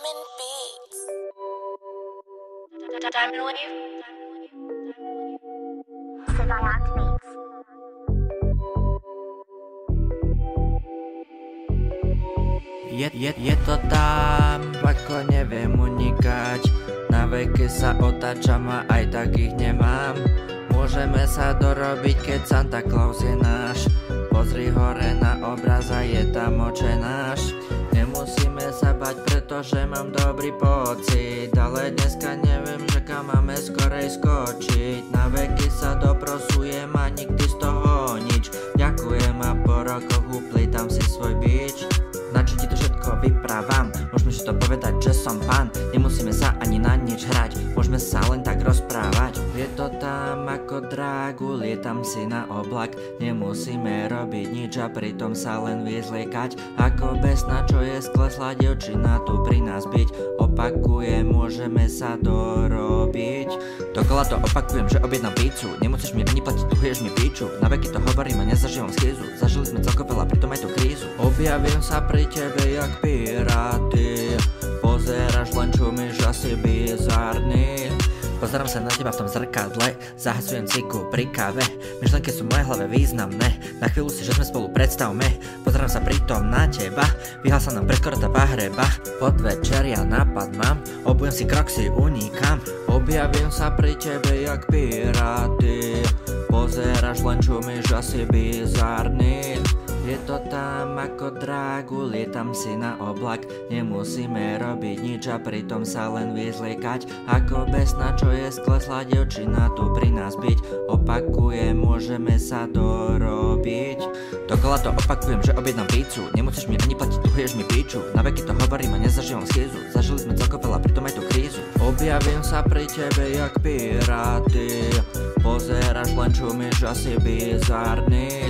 Diamond Beats. Diamond Wave. Savant Beats. Je to tam, ako neviem unikať. Na veky sa otáčam a aj tak ich nemám. Môžeme sa dorobiť, keď Santa Claus je náš. Pozri hore na obraz a je tam oče náš. Nemusíme sa bať, pretože mám dobrý pocit. Ale dneska neviem, že kam máme skorej skočiť. Na veky sa doprosujem a nikdy z toho nič. Ďakujem a po rokoch uplítam si svoj bič. Na čo ti to všetko vyprávam? Môžeme si to povedať, že som pán. Nemusíme sa ani na nič hrať, môžeme sa len tak rozprávať. Je to tam ako drágu, lietam si na oblak. Nemusíme robiť nič a pritom sa len vyzliekať. Ako besná, čo je skleslá dievčina tu pri nás byť. Opakujem, môžeme sa dorobiť. Dokola to opakujem, že objednám pizzu. Nemusíš mi ani platiť, dlhuješ mi piču. Na veky to hovorím a nezažívam schýzu. Zažili sme celko veľa, pritom aj tú krízu. Objavím sa pri tebe jak piráty. Pozeraš len čumíš, asi bizárny. Pozerám sa na teba v tom zrkadle, zahasujem ciku pri káve. Myšlenky sú v mojej hlave významné, na chvíľu si, že sme spolu predstavme. Pozerám sa pritom na teba, vyhal sa nám preskoro tá pahreba. Podvečer ja nápad mám, obujem si kroxy, unikam. Objavím sa pri tebe jak piráty. Pozeráš len čumíš, asi bizárny. Je to tam ako drágu, lietam si na oblak. Nemusíme robiť nič a pritom sa len vyzliekať. Ako besná, čo je skleslá dievčina tu pri nás byť. Opakujem, môžeme sa dorobiť. Dokola to opakujem, že objednám pizzu. Nemusíš mi ani platiť, dlhuješ mi piču. Na veky to hovorím a nezažívam schýzu. Zažili sme celko veľa, pritom aj tú krízu. Objavím sa pri tebe jak piráty. Pozeráš len čumíš, asi bizárny.